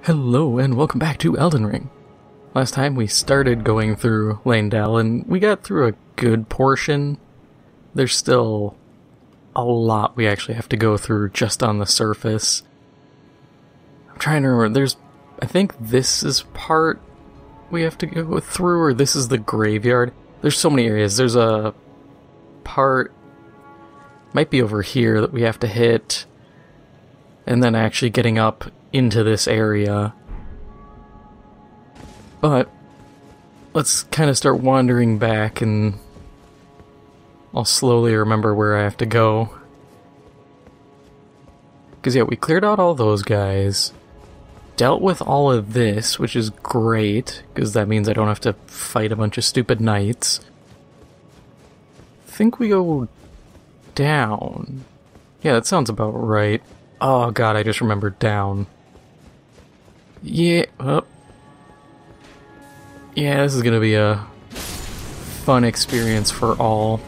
Hello and welcome back to Elden Ring. Last time we started going through Leyndell and we got through a good portion. There's still a lot we actually have to go through just on the surface. I'm trying to remember, I think this is part we have to go through, or this is the graveyard. There's so many areas. There's a part, might be over here, that we have to hit, and then actually getting up into this area. But let's kind of start wandering back and I'll slowly remember where I have to go. Because yeah, we cleared out all those guys, dealt with all of this, which is great, because that means I don't have to fight a bunch of stupid knights. I think we go down. Yeah, that sounds about right. Oh god, I just remembered down. Yeah, oh. Yeah, this is gonna be a fun experience for all.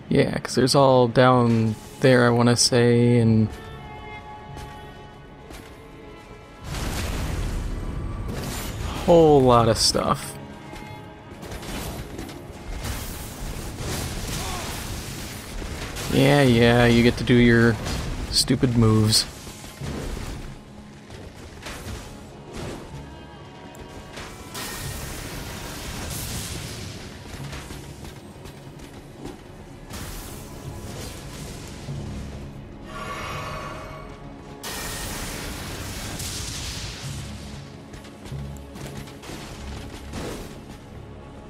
Yeah, because there's all down there, I want to say, and whole lot of stuff. Yeah, you get to do your stupid moves.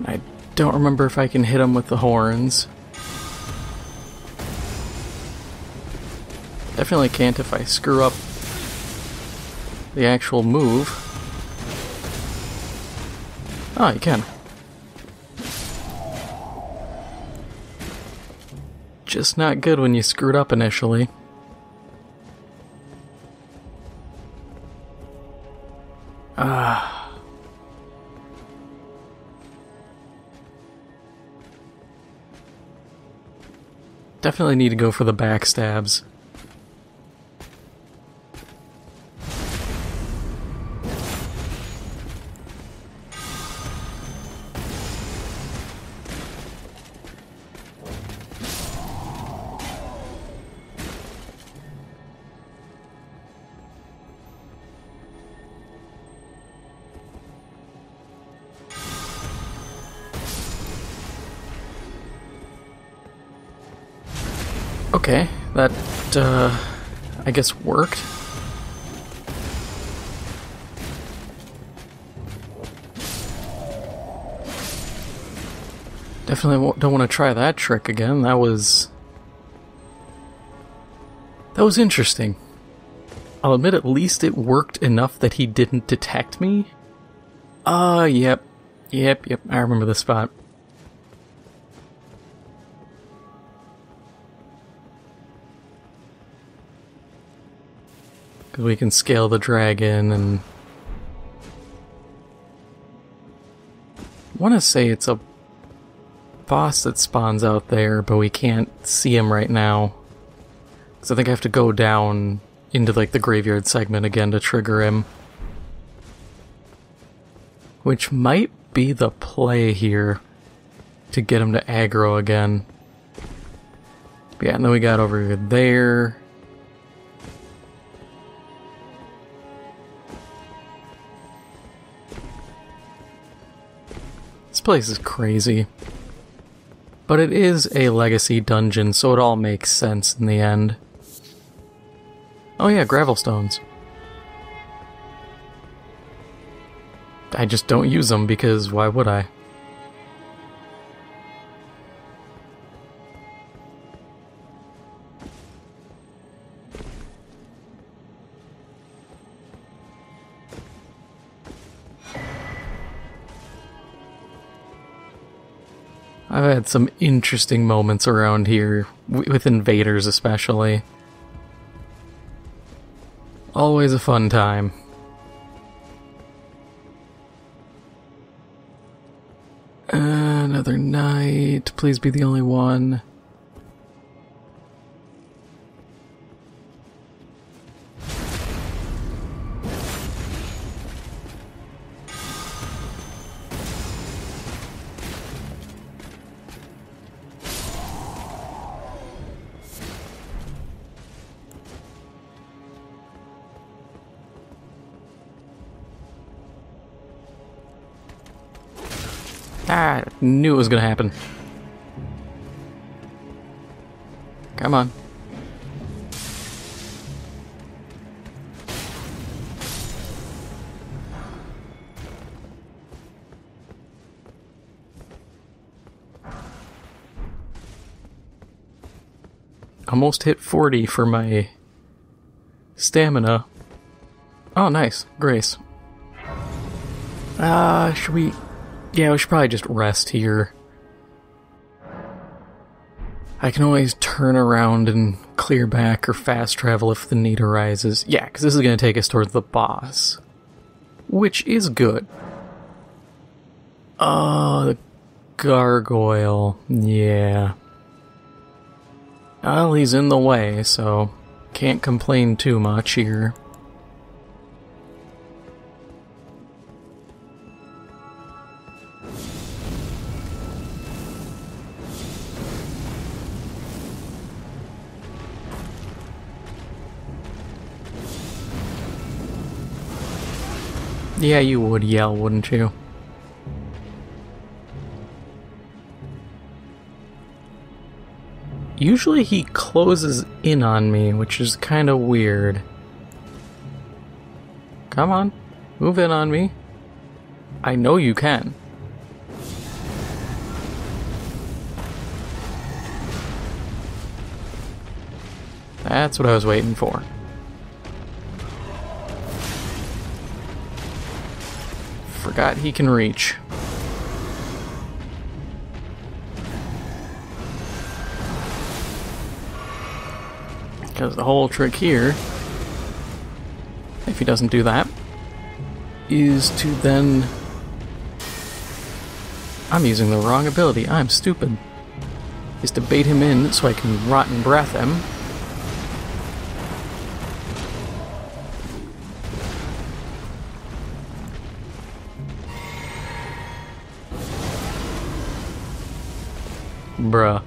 I don't remember if I can hit him with the horns. Definitely can't if I screw up the actual move. Oh, you can. Just not good when you screwed up initially. Definitely need to go for the backstabs. Okay, that, I guess worked. Definitely don't want to try that trick again. That was interesting. I'll admit at least it worked enough that he didn't detect me. Yep, I remember this spot. We can scale the dragon, and I want to say it's a boss that spawns out there, but we can't see him right now. Because I think I have to go down into like the graveyard segment again to trigger him. Which might be the play here, to get him to aggro again. Yeah, and then we got over there. This place is crazy. But it is a legacy dungeon, so it all makes sense in the end. Oh yeah, gravel stones. I just don't use them because why would I? I've had some interesting moments around here, with invaders especially. Always a fun time. Another knight. Please be the only one. Ah, knew it was gonna happen. Come on. Almost hit 40 for my stamina. Oh, nice. Grace. Should we... Yeah, we should probably just rest here. I can always turn around and clear back or fast travel if the need arises. Yeah, because this is going to take us towards the boss. Which is good. Oh, the gargoyle. Yeah. Well, he's in the way, so can't complain too much here. Yeah, you would yell, wouldn't you? Usually he closes in on me, which is kind of weird. Come on, move in on me. I know you can. That's what I was waiting for. Forgot he can reach. Because the whole trick here, if he doesn't do that, is to then... I'm using the wrong ability, I'm stupid. Is to bait him in so I can rotten breath him. Bruh.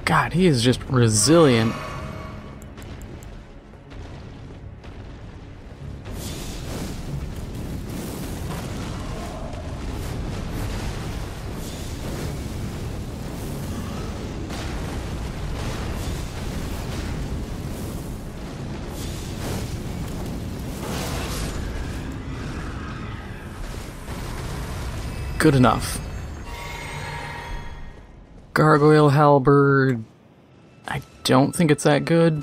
God, he is just resilient. Good enough. Gargoyle halberd. I don't think it's that good.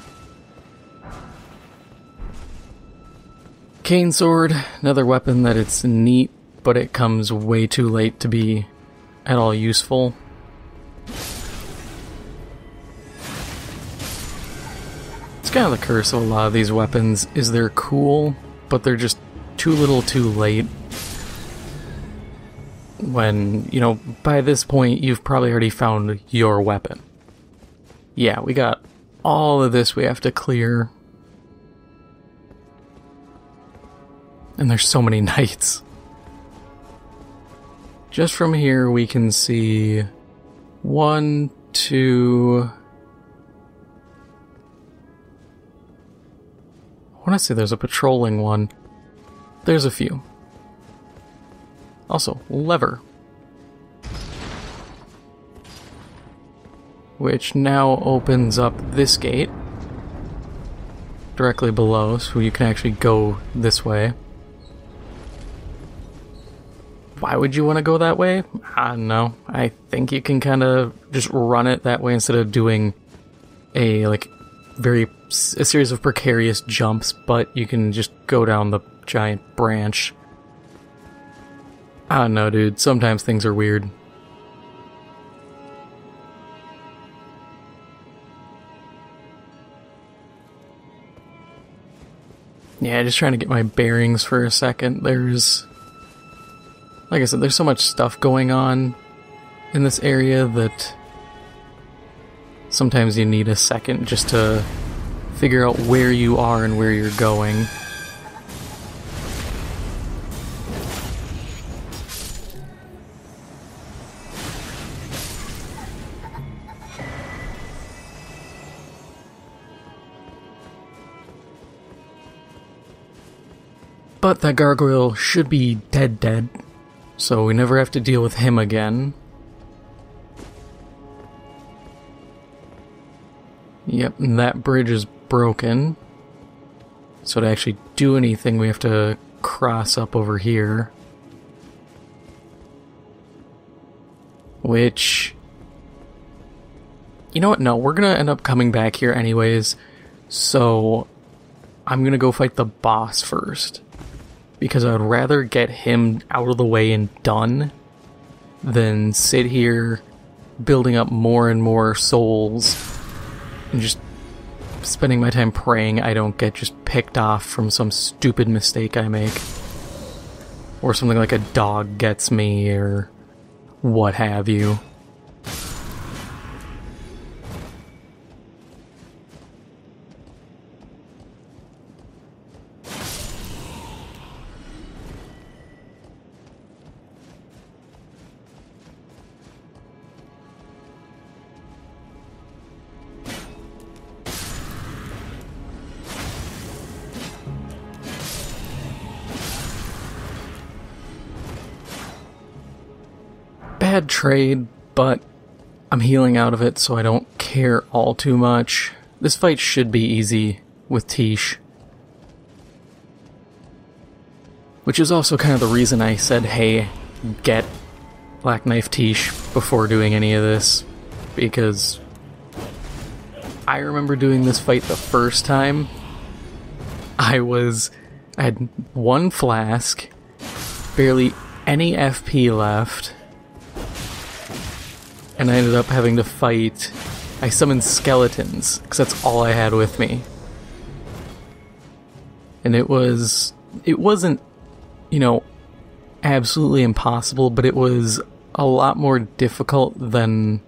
Cane sword, another weapon that it's neat, but it comes way too late to be at all useful. It's kind of the curse of a lot of these weapons, is they're cool, but they're just too little too late. When, you know, by this point, you've probably already found your weapon. Yeah, we got all of this we have to clear. And there's so many knights. Just from here, we can see 1, 2... I want to say there's a patrolling one. There's a few. Also, lever. Which now opens up this gate. Directly below, so you can actually go this way. Why would you want to go that way? I don't know. I think you can kind of just run it that way instead of doing a series of precarious jumps, but you can just go down the giant branch. I don't know, dude. Sometimes things are weird. Yeah, just trying to get my bearings for a second. There's, like I said, there's so much stuff going on in this area that sometimes you need a second just to figure out where you are and where you're going. But that gargoyle should be dead, so we never have to deal with him again. Yep, and that bridge is broken. So to actually do anything, we have to cross up over here. Which... You know what? No, we're gonna end up coming back here anyways, so I'm gonna go fight the boss first. Because I would rather get him out of the way and done than sit here building up more and more souls and just spending my time praying I don't get just picked off from some stupid mistake I make. Or something like a dog gets me or what have you. Bad trade, but I'm healing out of it, so I don't care all too much. This fight should be easy with Tish. Which is also kind of the reason I said, hey, get Black Knife Tish before doing any of this. Because I remember doing this fight the first time. I had one flask, barely any FP left. And I ended up having to fight... I summoned skeletons, because that's all I had with me. And it wasn't, you know, absolutely impossible, but it was a lot more difficult than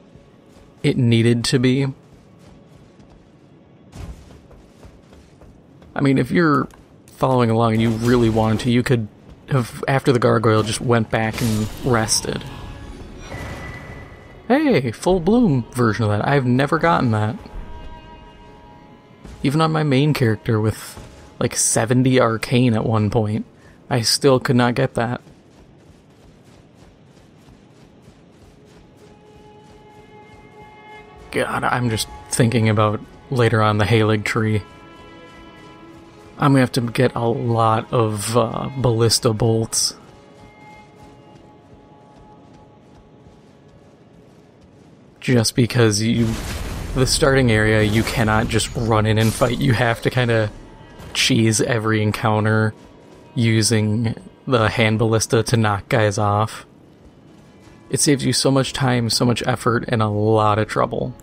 it needed to be. I mean, if you're following along and you really wanted to, you could have, after the gargoyle, just went back and rested. Hey, full bloom version of that. I've never gotten that. Even on my main character with like 70 arcane at one point, I still could not get that. God, I'm just thinking about later on the Halig tree. I'm gonna have to get a lot of ballista bolts. Just because the starting area, you cannot just run in and fight. You have to kind of cheese every encounter using the hand ballista to knock guys off. It saves you so much time, so much effort, and a lot of trouble.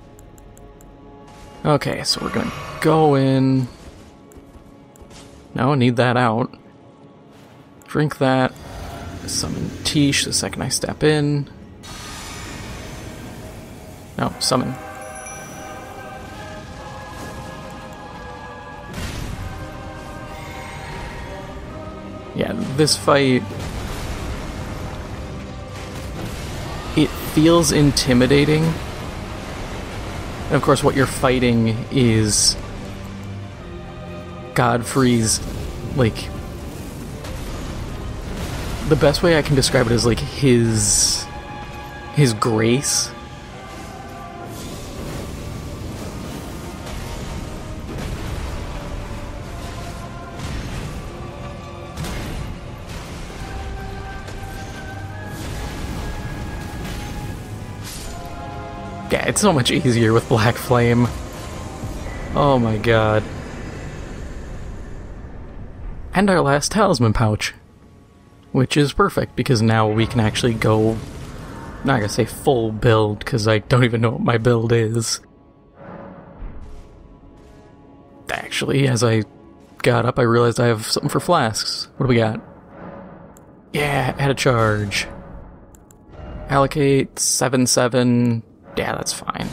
Okay, so we're gonna go in. No, need that out. Drink that. Summon Tish the second I step in. No, summon. Yeah, this fight... It feels intimidating. And of course what you're fighting is... Godfrey's, like... The best way I can describe it is like his grace. Yeah, it's so much easier with Black Flame. Oh my god. And our last talisman pouch. Which is perfect, because now we can actually go... I'm not gonna say full build, because I don't even know what my build is. Actually, as I got up, I realized I have something for flasks. What do we got? Yeah, add a charge. Allocate 7/7. Yeah, that's fine.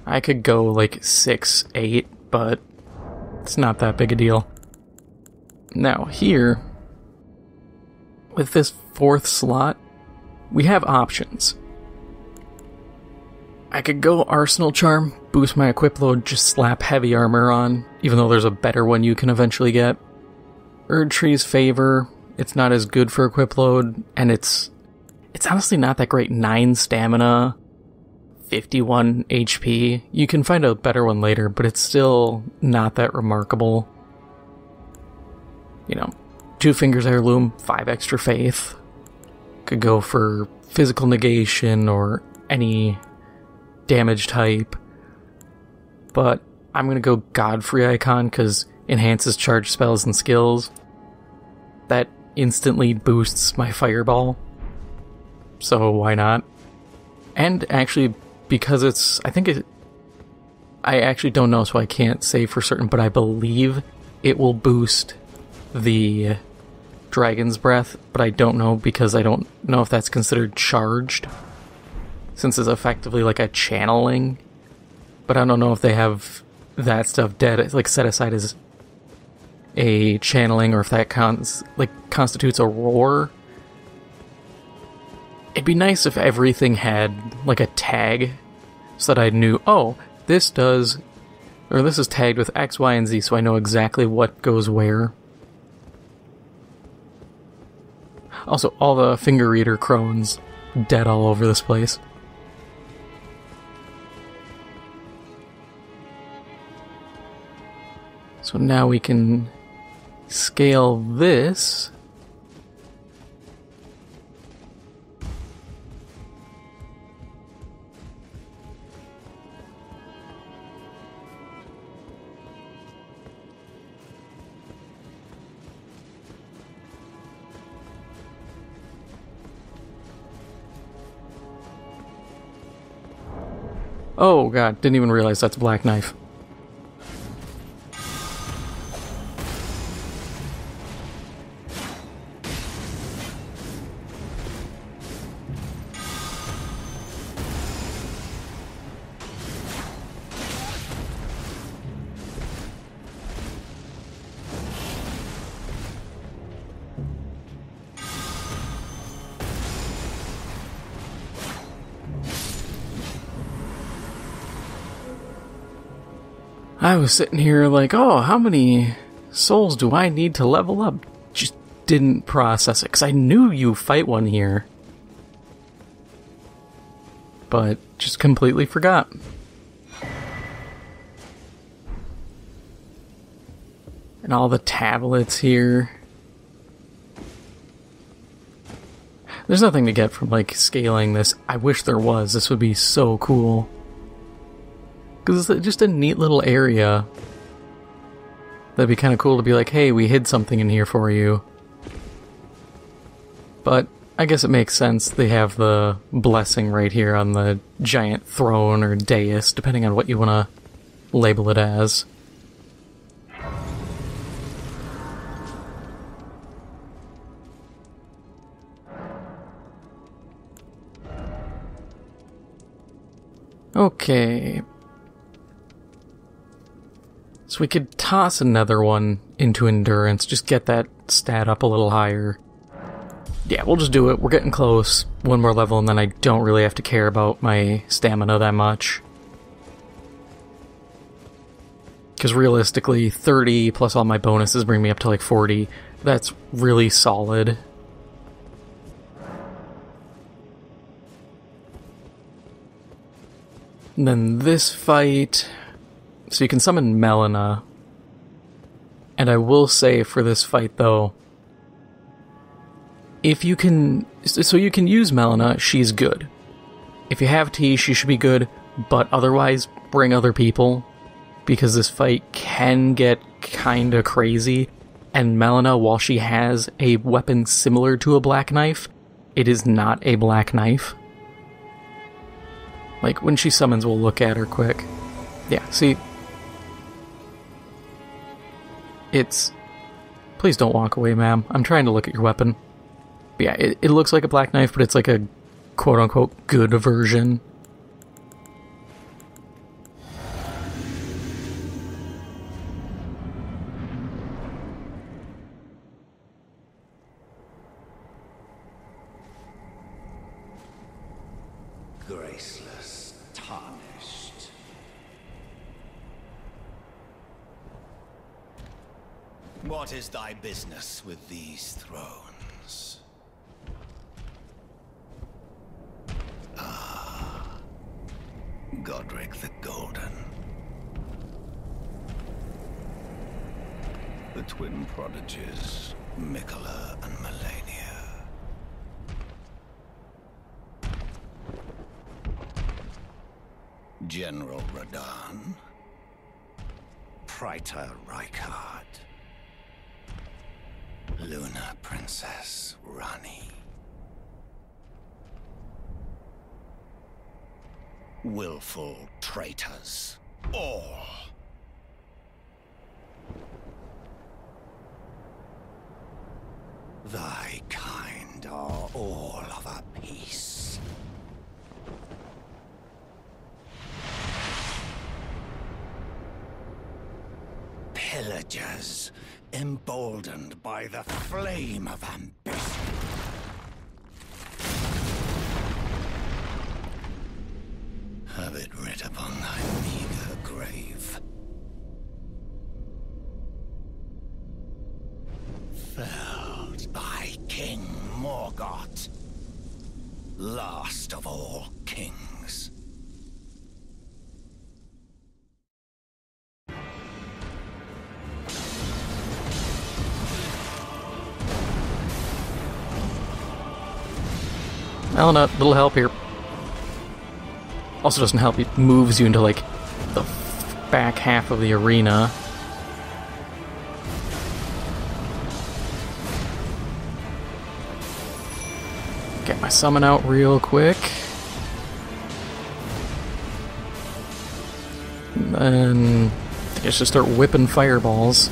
I could go like 6/8, but it's not that big a deal. Now here, with this 4th slot, we have options. I could go Arsenal Charm, boost my equip load, just slap heavy armor on, even though there's a better one you can eventually get. Erdtree's Favor, it's not as good for equip load, and it's honestly not that great. 9 stamina, 51 HP. You can find a better one later, but it's still not that remarkable. You know, 2 Fingers Heirloom, 5 extra faith. Could go for physical negation or any damage type. But I'm gonna go Godfrey icon because enhances charge spells and skills. That instantly boosts my fireball. So why not? And actually, because it's... I actually don't know, so I can't say for certain, but I believe it will boost the Dragon's Breath, but I don't know because I don't know if that's considered charged, since it's effectively like a channeling. But I don't know if they have that stuff like set aside as a channeling, or if that constitutes a roar. It'd be nice if everything had like a tag, so that I knew, oh, this is tagged with X, Y, and Z, so I know exactly what goes where. Also, all the finger reader crones dead all over this place. So now we can scale this. Oh god, didn't even realize that's a black knife. I was sitting here like, oh, how many souls do I need to level up? Just didn't process it, because I knew you fight one here. But just completely forgot. And all the tablets here. There's nothing to get from, like, scaling this. I wish there was. This would be so cool. Because it's just a neat little area. That'd be kind of cool to be like, hey, we hid something in here for you. But I guess it makes sense. They have the blessing right here on the giant throne or dais, depending on what you want to label it as. Okay. So we could toss another one into endurance, just get that stat up a little higher. Yeah, we'll just do it. We're getting close. One more level and then I don't really have to care about my stamina that much. Because realistically, 30 plus all my bonuses bring me up to like 40. That's really solid. And then this fight... So you can summon Melina. And I will say for this fight though, if you can... So you can use Melina, she's good. if you have Tish, you should be good, but otherwise, bring other people, because this fight can get kinda crazy, and Melina, while she has a weapon similar to a black knife, it is not a black knife. Like, when she summons, we'll look at her quick. Yeah, see? It's... Please don't walk away, ma'am. I'm trying to look at your weapon. But yeah, it looks like a black knife, but it's like a quote-unquote good version. Graceless, tarnished. What is thy business with these thrones? Ah, Godric the Golden. The twin prodigies, Mikola and Melania. General Radahn, Praetor Rykard, Luna Princess Rani, willful traitors, all. Thy kind are all of a piece. Pillagers, emboldened by the flame of ambition. Have it writ upon thy meager grave. Felled by King Morgott, last of all kings. Melina, little help here. Also doesn't help, it moves you into, like, the back half of the arena. Get my summon out real quick. And then I guess just start whipping fireballs.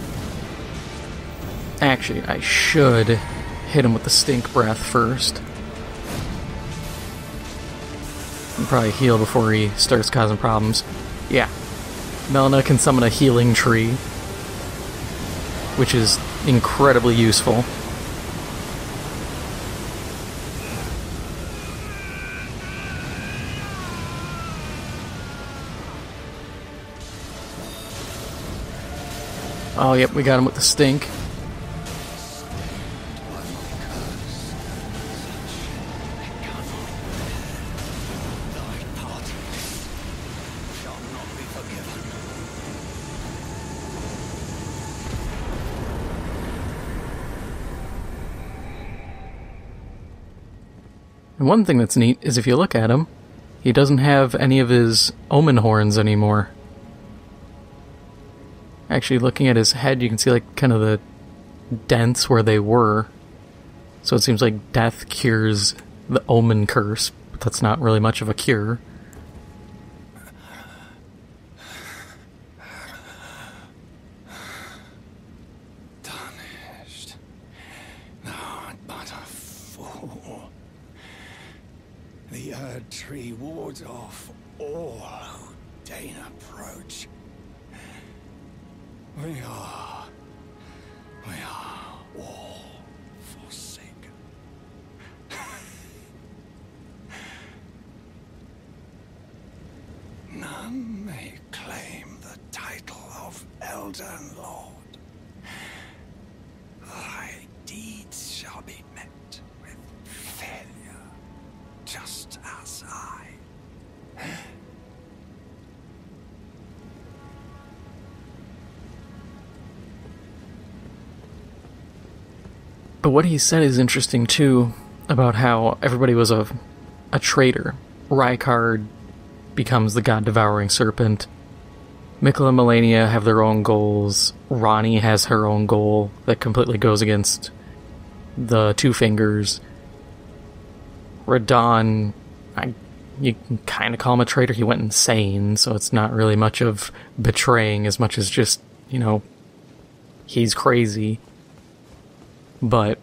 Actually, I should hit him with the stink breath first. And probably heal before he starts causing problems. Yeah. Melina can summon a healing tree, which is incredibly useful. Oh, yep, we got him with the stink. And one thing that's neat is if you look at him, he doesn't have any of his omen horns anymore. Actually, looking at his head, you can see like kind of the dents where they were. So it seems like death cures the omen curse, but that's not really much of a cure. Tarnished. Thou art but a fool. The Erd Tree wards off all who deign approach. We are all forsaken. None may claim the title of Elden Lord. Thy deeds shall be met with failure, just as I. But what he said is interesting too, about how everybody was a traitor. Rykard becomes the God-devouring serpent. Mikkel and Melania have their own goals. Ronnie has her own goal that completely goes against the Two Fingers. Radon, you can kind of call him a traitor. He went insane, so it's not really much of betraying as much as just, he's crazy. But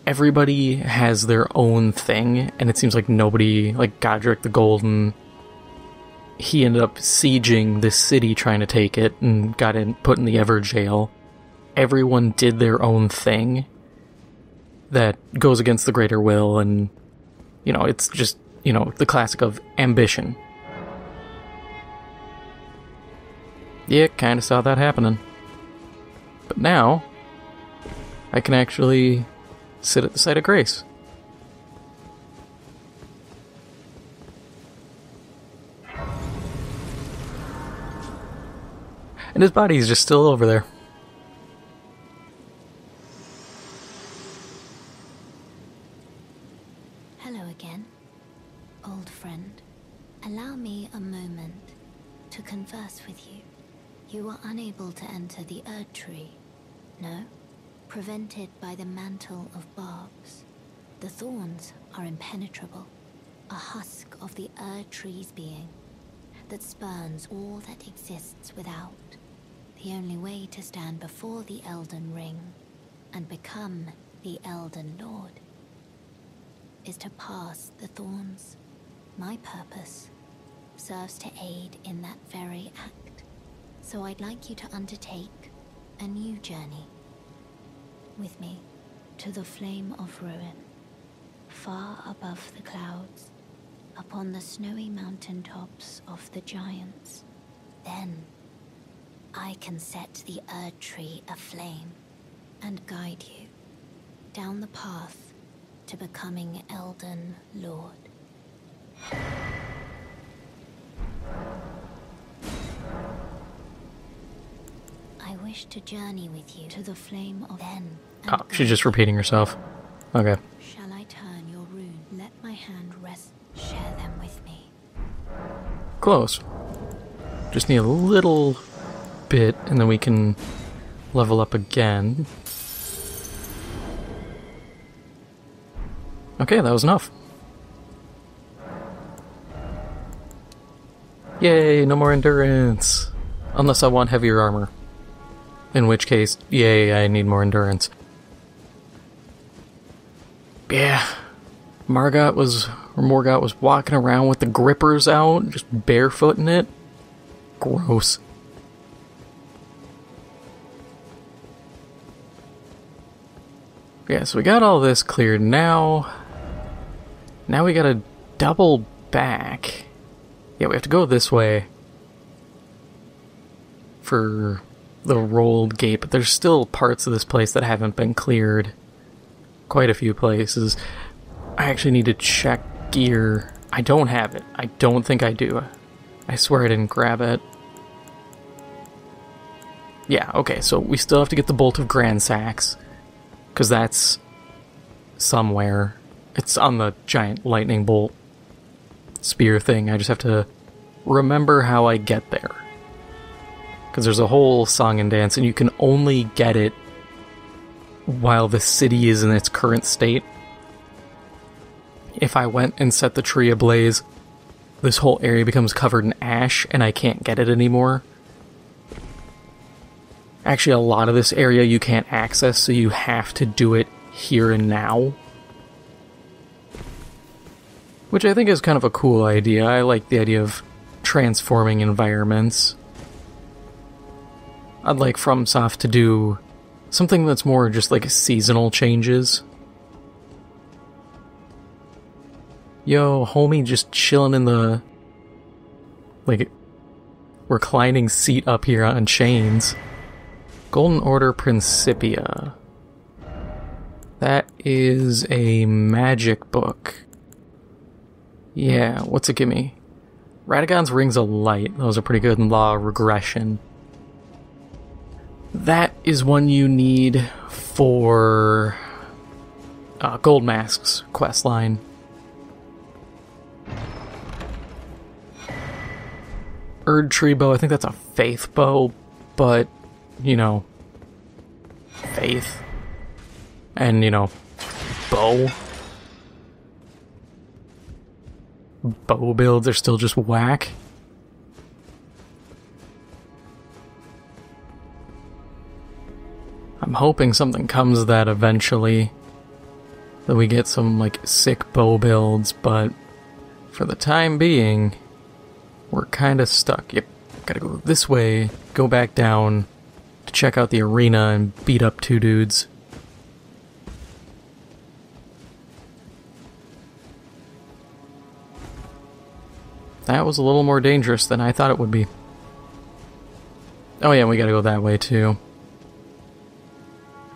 everybody has their own thing, and it seems like nobody, like Godric the Golden, he ended up sieging this city trying to take it and got put in the Ever Jail. Everyone did their own thing that goes against the greater will, and, it's just, the classic of ambition. Yeah, kind of saw that happening. But now, I can actually sit at the site of grace. And his body's just still over there. Hello again, old friend. Allow me a moment to converse with you. You were unable to enter the Erd Tree, no? Prevented by the mantle of barbs. The thorns are impenetrable, a husk of the Erd Tree's being that spurns all that exists without. The only way to stand before the Elden Ring and become the Elden Lord is to pass the thorns. My purpose serves to aid in that very act, so I'd like you to undertake a new journey with me to the Flame of Ruin, far above the clouds, upon the snowy mountaintops of the giants. Then I can set the Erd Tree aflame and guide you down the path to becoming Elden Lord. I wish to journey with you to the Flame of Then. Oh, she's just repeating herself. Okay. Shall I turn your rune? Let my hand rest. Share them with me. Close. Just need a little bit, and then we can level up again. Okay, that was enough. Yay, no more endurance. Unless I want heavier armor. In which case, yay, I need more endurance. Yeah. Morgott was walking around with the grippers out, just barefooting it. Gross. Yeah, so we got all this cleared. Now we gotta double back. Yeah, we have to go this way for the rolled gate, but there's still parts of this place that haven't been cleared. Quite a few places. I actually need to check gear. I don't have it. I don't think I do. I swear I didn't grab it. Yeah, okay, so we still have to get the Bolt of Gransax, because that's somewhere. It's on the giant lightning bolt spear thing. I just have to remember how I get there. Because there's a whole song and dance, and you can only get it while the city is in its current state. If I went and set the tree ablaze, this whole area becomes covered in ash, and I can't get it anymore. Actually, a lot of this area you can't access, so you have to do it here and now. Which I think is kind of a cool idea. I like the idea of transforming environments. I'd like FromSoft to do something that's more just like seasonal changes. Yo, homie just chilling in the, like, reclining seat up here on chains. Golden Order Principia. That is a magic book. Yeah, what's it give me? Radagon's Rings of Light. Those are pretty good in Law Regression. That is one you need for Gold Mask's questline. Erd Tree bow. I think that's a faith bow, but, you know, faith. And, you know, bow. Bow builds are still just whack. I'm hoping something comes of that eventually. That we get some, like, sick bow builds, but for the time being, we're kind of stuck. Yep, gotta go this way, go back down to check out the arena and beat up 2 dudes. That was a little more dangerous than I thought it would be. Oh yeah, we gotta go that way too.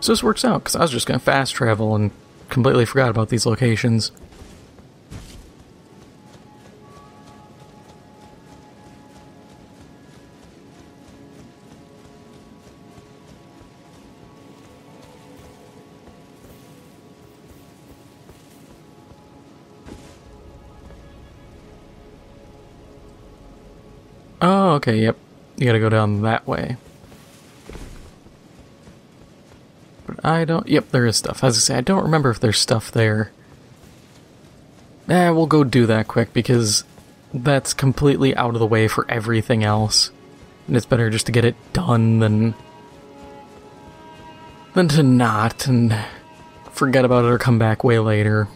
So this works out, because I was just gonna fast travel and completely forgot about these locations. Oh, okay, yep. You gotta go down that way. But I don't... Yep, there is stuff. As I say, I don't remember if there's stuff there. We'll go do that quick, because that's completely out of the way for everything else. And it's better just to get it done than to not, and forget about it or come back way later.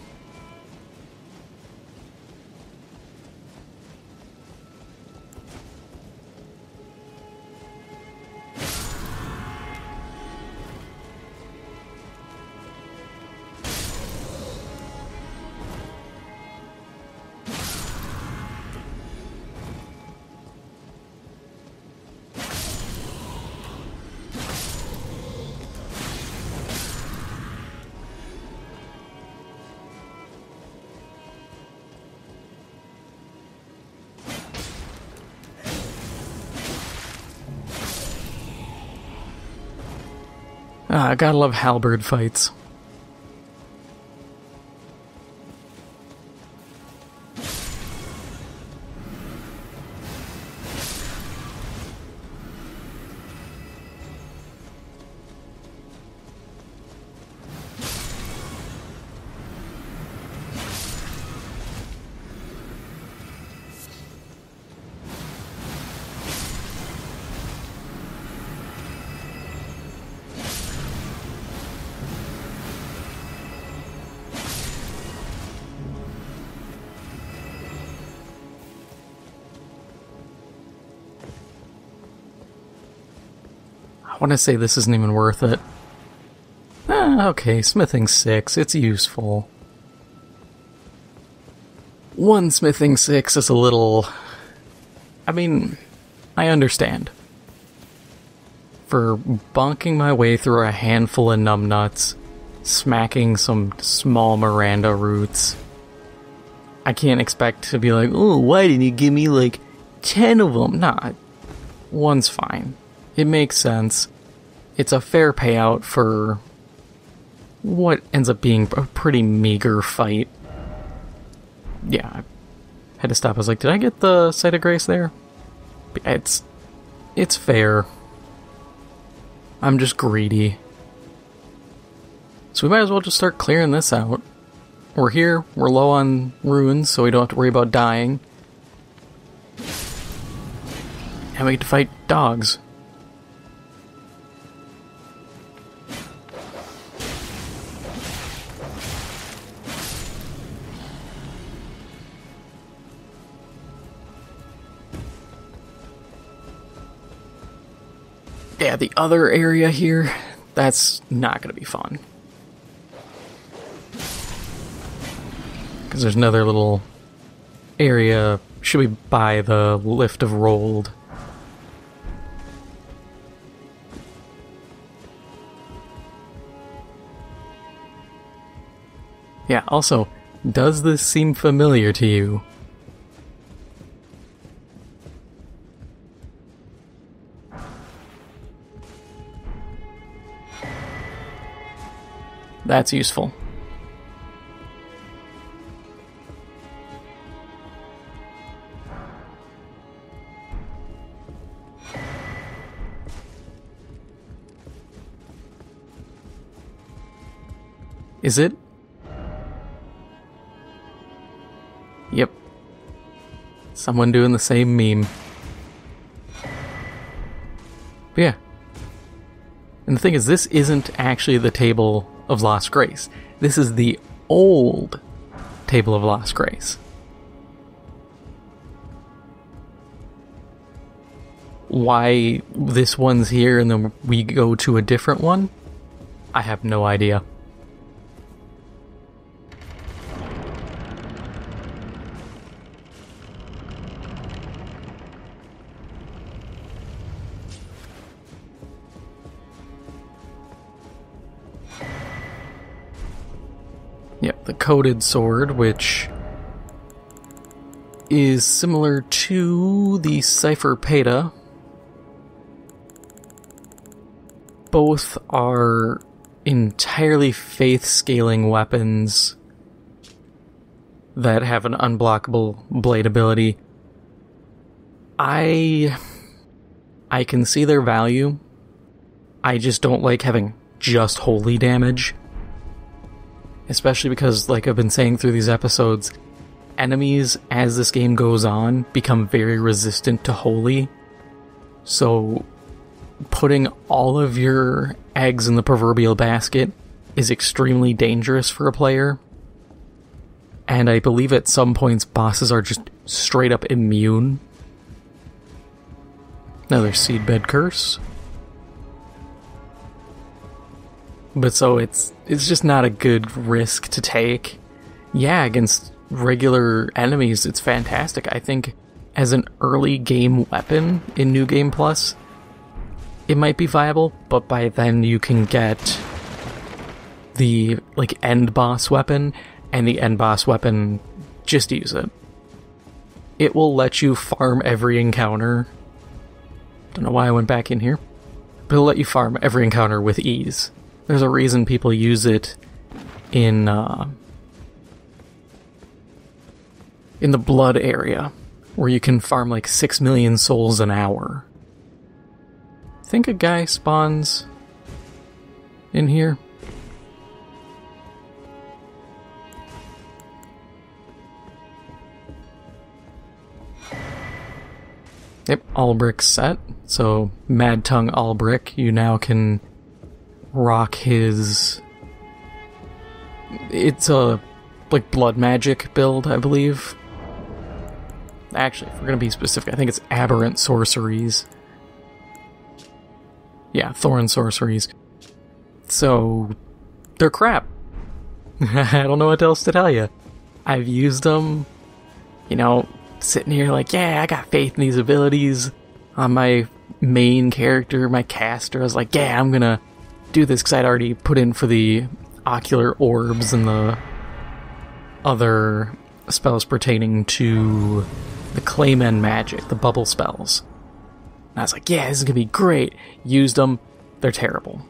I gotta love halberd fights. I want to say this isn't even worth it. Okay, smithing 6, it's useful. 1 smithing 6 is a little... I mean, I understand. For bonking my way through a handful of numbnuts, smacking some small Miranda roots, I can't expect to be like, oh, why didn't you give me like 10 of them? Nah, 1's fine. It makes sense. It's a fair payout for what ends up being a pretty meager fight. Yeah, I had to stop. I was like, did I get the Sight of Grace there? It's fair. I'm just greedy. So we might as well just start clearing this out. We're here, we're low on runes, so we don't have to worry about dying. And we get to fight dogs. Yeah, the other area here, that's not going to be fun. Because there's another little area, should be by the Lift of Rold. Yeah, also, does this seem familiar to you? That's useful. Is it? Yep. Someone doing the same meme. But yeah. And the thing is, this isn't actually the Table of Lost Grace. This is the old Table of Lost Grace. Why this one's here and then we go to a different one, I have no idea. Yep, the coated sword, which is similar to the Cypher Peta. Both are entirely faith-scaling weapons that have an unblockable blade ability. I can see their value. I just don't like having just holy damage. Especially because, like I've been saying through these episodes, enemies, as this game goes on, become very resistant to holy. So putting all of your eggs in the proverbial basket is extremely dangerous for a player. And I believe at some points bosses are just straight up immune. Another Seedbed Curse. But so it's just not a good risk to take. Yeah, against regular enemies, it's fantastic. I think as an early game weapon in New Game Plus, it might be viable, but by then you can get the end boss weapon, and the end boss weapon, just use it. It will let you farm every encounter. Don't know why I went back in here, but it'll let you farm every encounter with ease. There's a reason people use it in the blood area, where you can farm like 6 million souls an hour. I think a guy spawns in here. Yep, Albric set. So, Mad Tongue Albric, you now can rock his... It's a, blood magic build, I believe. Actually, if we're gonna be specific, I think it's Aberrant Sorceries. Yeah, Thorn Sorceries. So, they're crap. I don't know what else to tell you. I've used them, sitting here like, yeah, I got faith in these abilities on my main character, my caster. I was like, yeah, I'm gonna do this because I'd already put in for the ocular orbs and the other spells pertaining to the Clayman magic, the bubble spells. And I was like, yeah, this is gonna be great. Used them, they're terrible.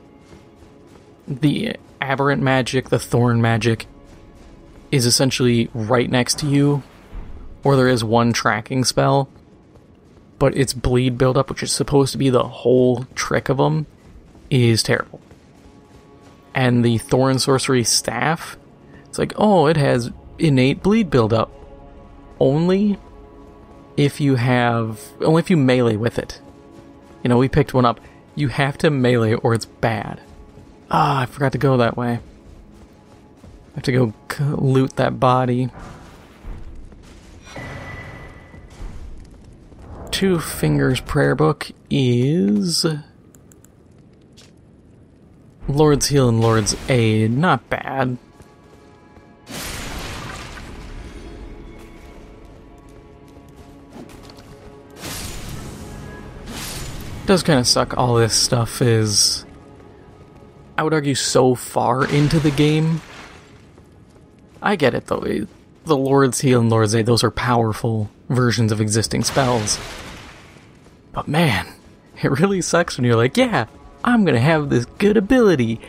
The aberrant magic, the thorn magic, is essentially right next to you, or there is one tracking spell, but its bleed buildup, which is supposed to be the whole trick of them, is terrible. And the Thorn Sorcery Staff, it's like, oh, it has innate bleed buildup. Only if you melee with it. We picked one up. You have to melee or it's bad. Ah, I forgot to go that way. I have to go loot that body. Two Fingers Prayer Book is Lord's Heal and Lord's Aid. Not bad. Does kind of suck. All this stuff is, I would argue, so far into the game. I get it though. The Lord's Heal and Lord's Aid, those are powerful versions of existing spells. But man, it really sucks when you're like, yeah, I'm gonna have this good ability.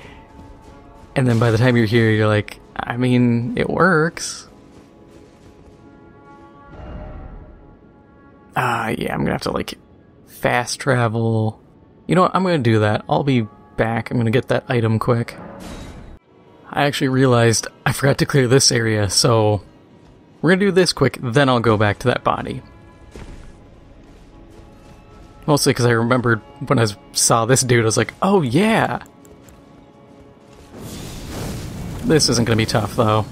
And then by the time you're here, you're like, I mean, it works. Yeah, I'm gonna have to fast travel. You know what, I'm gonna do that. I'll be back. I'm gonna get that item quick. I actually realized I forgot to clear this area, so we're gonna do this quick, then I'll go back to that body. Mostly because I remembered when I saw this dude, I was like, oh yeah! This isn't gonna be tough, though.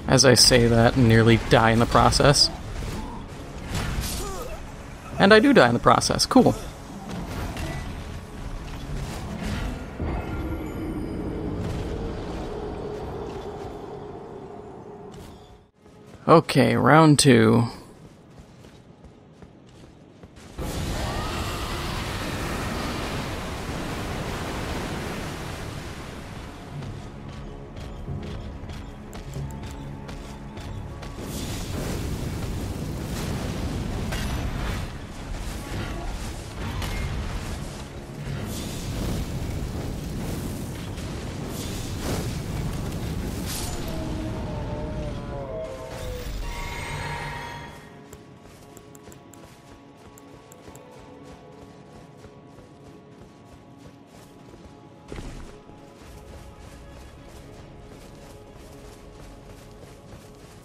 As I say that and nearly die in the process. And I do die in the process. Cool. Okay, round 2.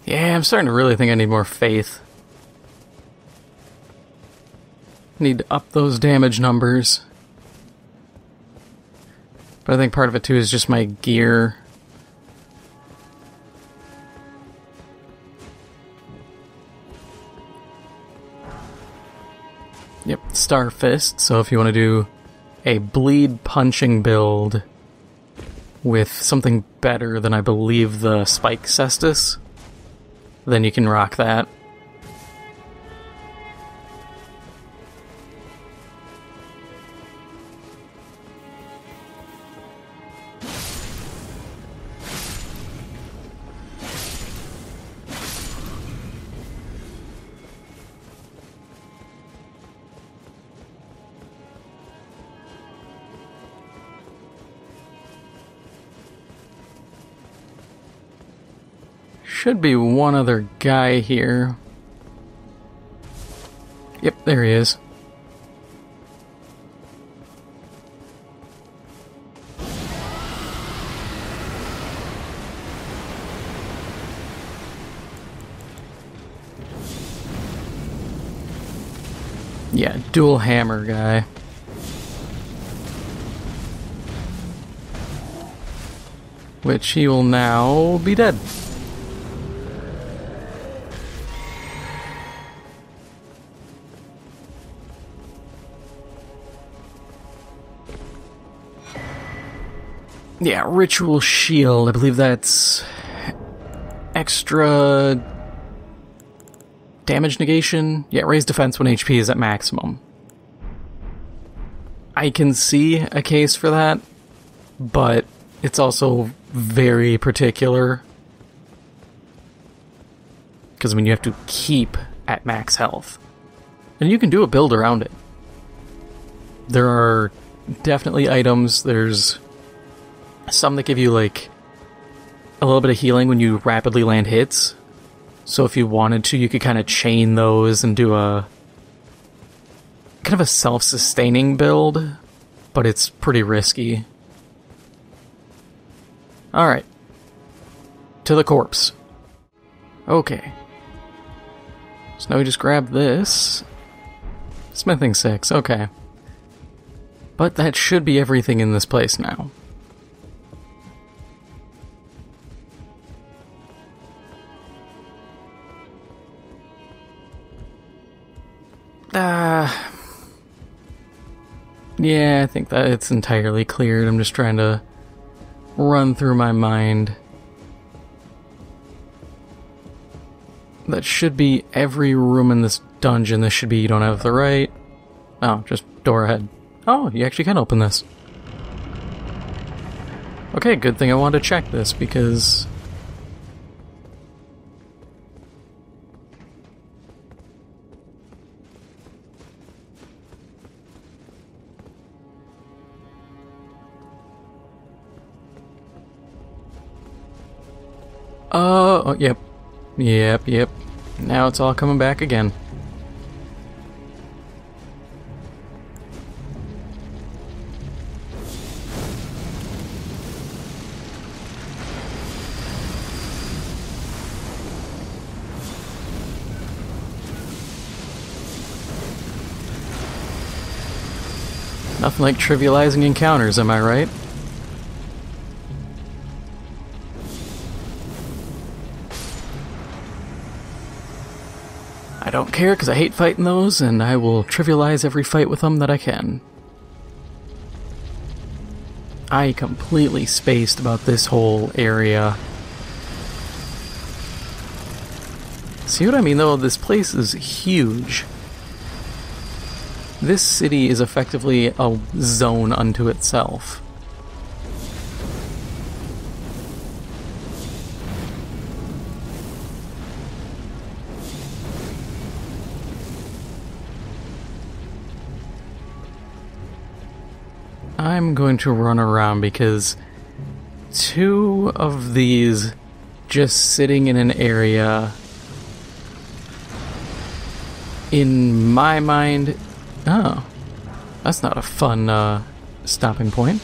Yeah, I'm starting to really think I need more faith. Need to up those damage numbers. But I think part of it too is just my gear. Yep, Star Fist, so if you want to do a bleed punching build with something better than I believe the Spike Cestus, then you can rock that. Should be one other guy here. Yep, there he is. Yeah, dual hammer guy. Which he will now be dead. Yeah, Ritual Shield. I believe that's extra damage negation. Yeah, raised defense when HP is at maximum. I can see a case for that, but it's also very particular. Because, I mean, you have to keep at max health. And you can do a build around it. There are definitely items, there's some that give you, like, a little bit of healing when you rapidly land hits. So if you wanted to, you could kind of chain those and do a kind of a self-sustaining build, but it's pretty risky. Alright. To the corpse. Okay. So now we just grab this. Smithing 6, okay. But that should be everything in this place now. Yeah, I think that it's entirely cleared. I'm just trying to run through my mind. That should be every room in this dungeon. This should be you don't have the right. Oh, just door ahead. Oh, you actually can open this. Okay, good thing I wanted to check this because... Oh, yep. Yep. Now it's all coming back again. Nothing like trivializing encounters, am I right? I don't care because I hate fighting those, and I will trivialize every fight with them that I can. I completely spaced about this whole area. See what I mean though? This place is huge. This city is effectively a zone unto itself. I'm going to run around because two of these just sitting in an area, in my mind... Oh, that's not a fun stopping point.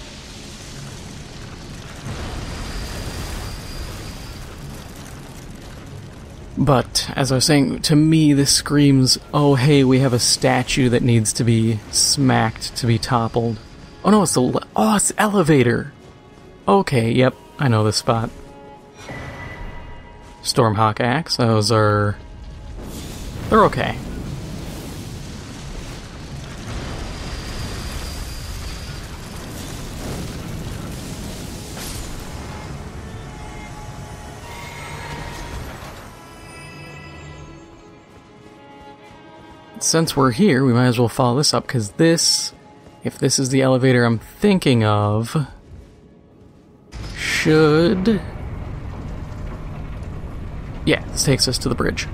But, as I was saying, to me this screams, oh hey, we have a statue that needs to be smacked to be toppled. Oh no, it's the it's the elevator! Okay, yep, I know this spot. Stormhawk Axe, those are... they're okay. Since we're here, we might as well follow this up, because this, if this is the elevator I'm thinking of, should... yeah, this takes us to the bridge.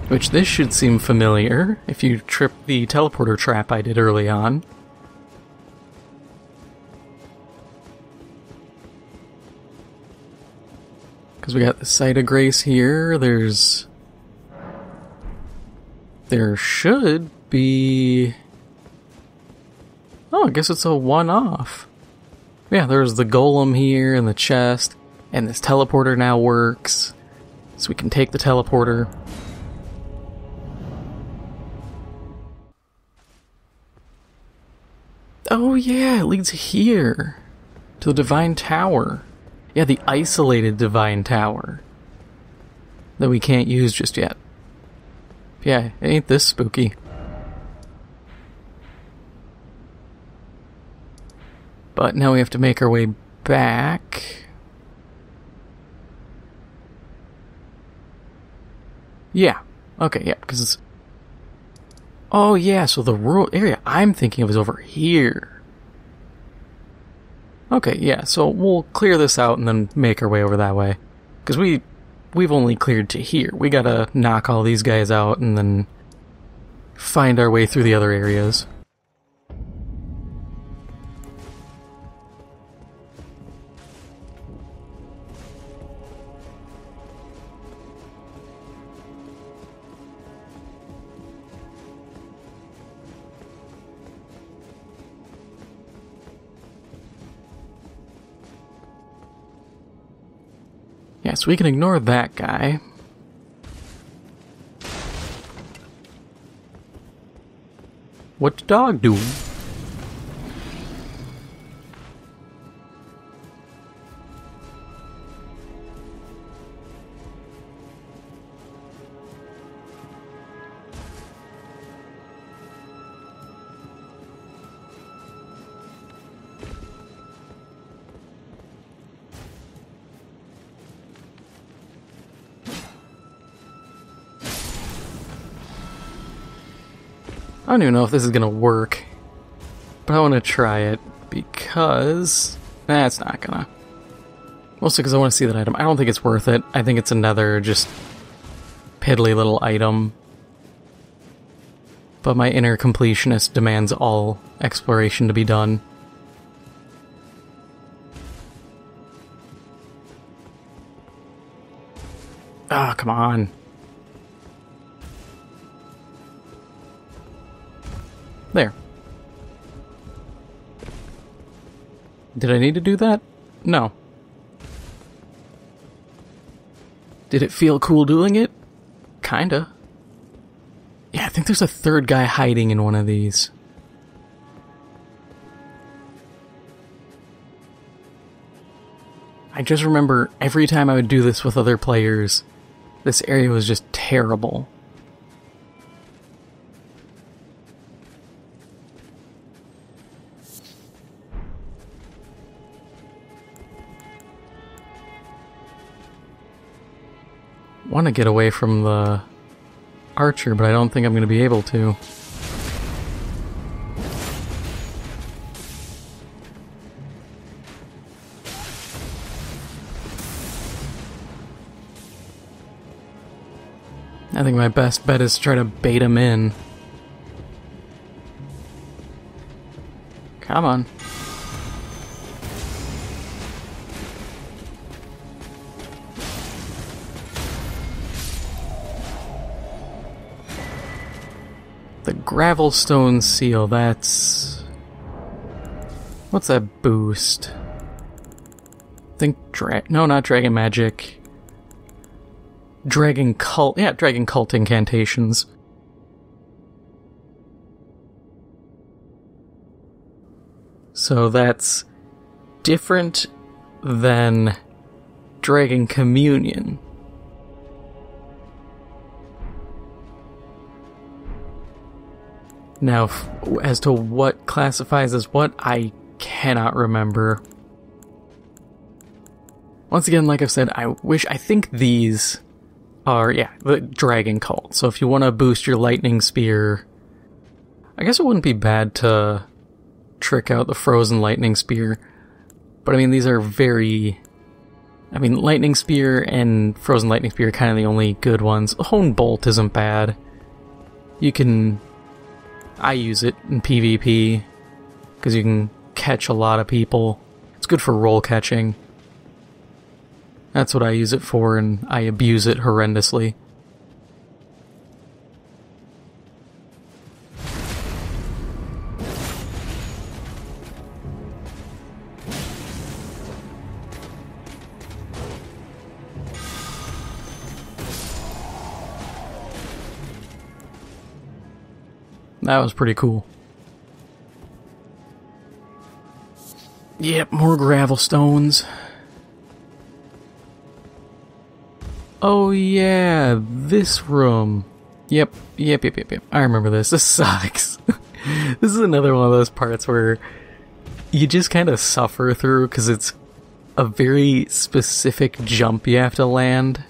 Which this should seem familiar if you trip the teleporter trap I did early on. Because we got the Site of Grace here, there should be... oh, I guess it's a one-off. Yeah, there's the golem here and the chest, and this teleporter now works, so we can take the teleporter. Oh yeah, it leads here, to the Divine Tower. Yeah, the isolated Divine Tower that we can't use just yet. Yeah, ain't this spooky. But now we have to make our way back. Yeah, okay, yeah, because it's... oh yeah, so the rural area I'm thinking of is over here. Okay, yeah, so we'll clear this out and then make our way over that way. Because we've only cleared to here. We gotta knock all these guys out and then find our way through the other areas. Yeah, so we can ignore that guy. What's the dog doing? I don't even know if this is gonna work, but I want to try it because... nah, it's not gonna. Mostly because I want to see that item. I don't think it's worth it. I think it's another just piddly little item. But my inner completionist demands all exploration to be done. Ah, come on. There. Did I need to do that? No. Did it feel cool doing it? Kinda. Yeah, I think there's a third guy hiding in one of these. I just remember every time I would do this with other players, this area was just terrible. Want to get away from the archer, but I don't think I'm going to be able to. I think my best bet is to try to bait him in. Come on. The Gravelstone Seal, that's... What's that boost? Think no, not Dragon Magic. Dragon Cult... Yeah, Dragon Cult incantations. So that's different than Dragon Communion. Now, as to what classifies as what, I cannot remember. Once again, like I've said, I think these are, yeah, the Dragon Cult. So if you want to boost your Lightning Spear, I guess it wouldn't be bad to trick out the Frozen Lightning Spear. But I mean, these are very... I mean, Lightning Spear and Frozen Lightning Spear are kind of the only good ones. Hone Bolt isn't bad. You can... I use it in PvP, because you can catch a lot of people. It's good for roll catching. That's what I use it for, and I abuse it horrendously. That was pretty cool. Yep, more gravel stones. Oh yeah, this room. Yep. I remember this. This sucks. This is another one of those parts where you just kind of suffer through because it's a very specific jump you have to land.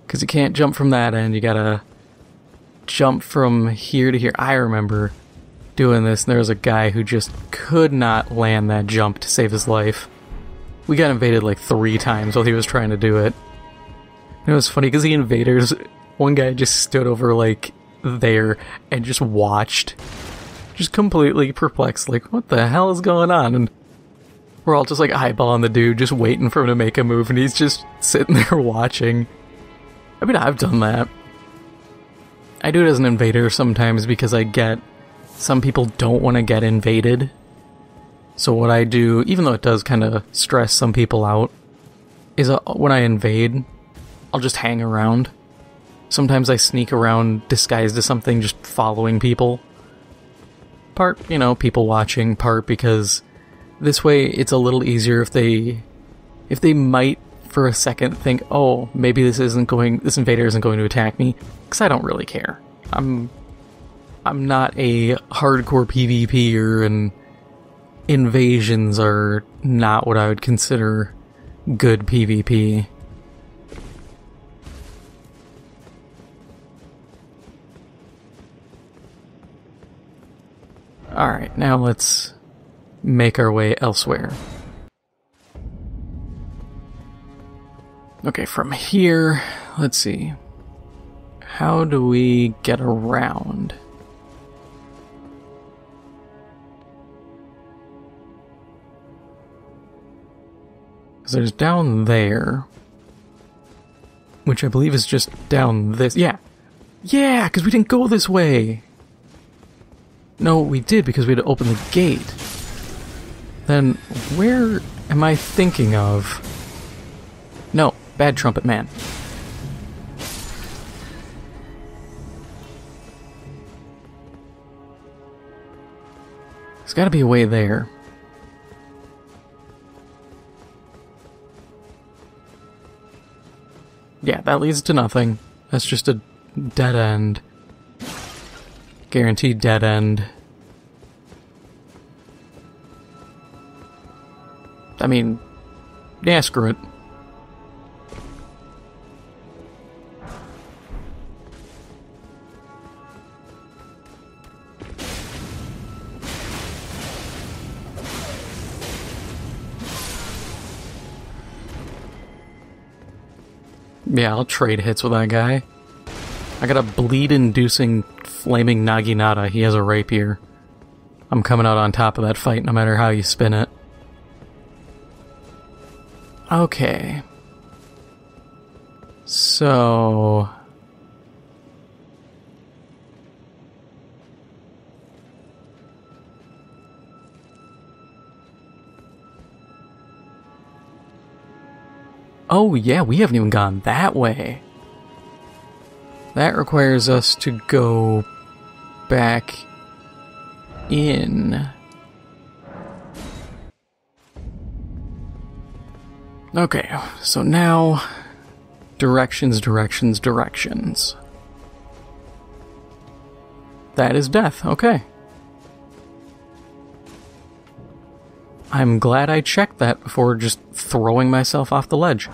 Because you can't jump from that end, you gotta jump from here to here. I remember doing this, and there was a guy who just could not land that jump to save his life. We got invaded like 3 times while he was trying to do it. And it was funny because the invaders, one guy just stood over like there and just watched. Just completely perplexed, like, what the hell is going on? And we're all just like eyeballing the dude, just waiting for him to make a move, and he's just sitting there watching. I mean, I've done that. I do it as an invader sometimes because I get... Some people don't want to get invaded. So what I do, even though it does kind of stress some people out, is when I invade, I'll just hang around. Sometimes I sneak around disguised as something, just following people. Part, you know, people watching, part because this way it's a little easier if they might for a second think, oh, maybe this invader isn't going to attack me, because I don't really care. I'm not a hardcore PvPer, and invasions are not what I would consider good PvP. Alright, now let's make our way elsewhere. Okay, from here, let's see. How do we get around? Because there's down there, which I believe is just down this. Yeah! Yeah, because we didn't go this way! No, we did because we had to open the gate. Then, where am I thinking of? No, bad trumpet man. There's gotta be a way there. Yeah, that leads to nothing. That's just a dead end. Guaranteed dead end. I mean, yeah, screw it. Yeah, I'll trade hits with that guy. I got a bleed-inducing flaming Naginata. He has a rapier. I'm coming out on top of that fight no matter how you spin it. Okay. So... oh yeah, we haven't even gone that way. That requires us to go back in. Okay, so now directions, directions, directions. That is death, okay. I'm glad I checked that before just throwing myself off the ledge.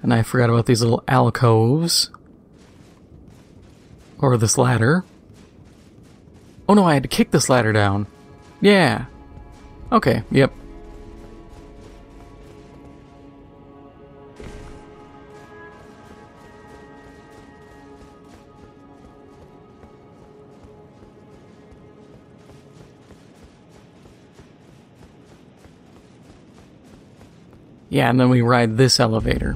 And I forgot about these little alcoves. Or this ladder. Oh no, I had to kick this ladder down. Yeah. Okay, yep. Yeah, and then we ride this elevator.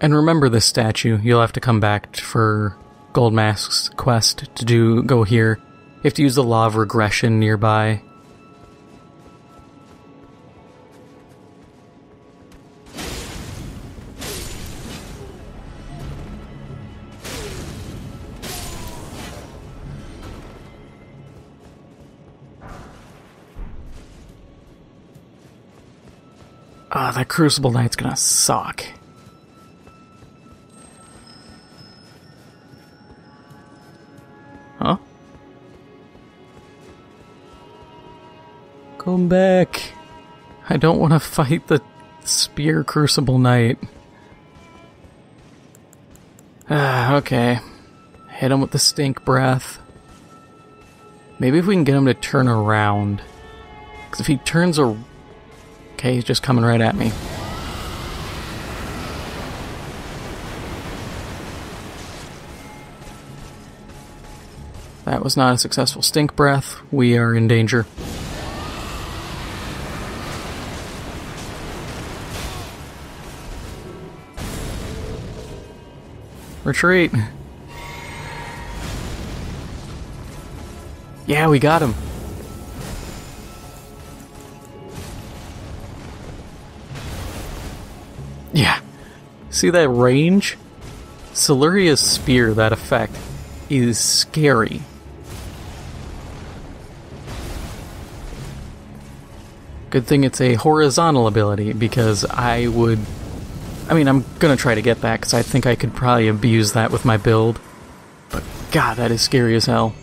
And remember this statue. You'll have to come back for Gold Mask's quest to go here. You have to use the Law of Regression nearby. Ah, that Crucible Knight's gonna suck. Huh? Come back. I don't want to fight the Spear Crucible Knight. Ah, okay. Hit him with the Stink Breath. Maybe if we can get him to turn around. Because if he turns a... okay, he's just coming right at me. That was not a successful Stink Breath. We are in danger. Retreat! Yeah, we got him. Yeah. See that range? Siluria's spear, that effect, is scary. Good thing it's a horizontal ability, because I mean, I'm gonna try to get that, because I think I could probably abuse that with my build. But god, that is scary as hell.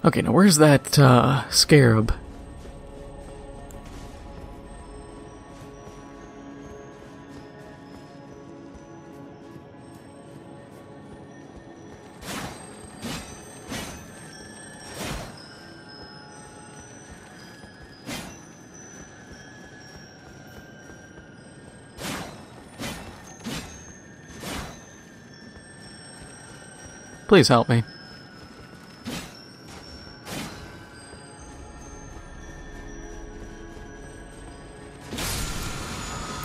Okay, now where's that, scarab? Please help me.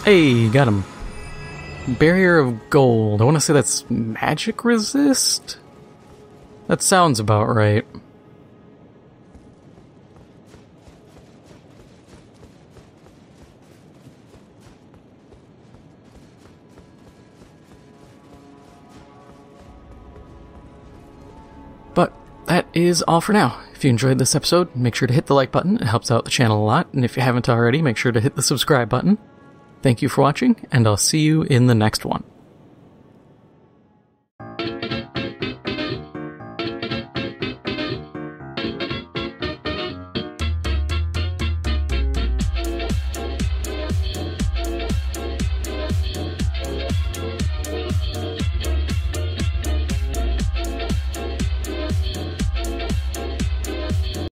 Hey, got him. Barrier of gold. I want to say that's magic resist? That sounds about right. But that is all for now. If you enjoyed this episode, make sure to hit the like button. It helps out the channel a lot. And if you haven't already, make sure to hit the subscribe button. Thank you for watching, and I'll see you in the next one.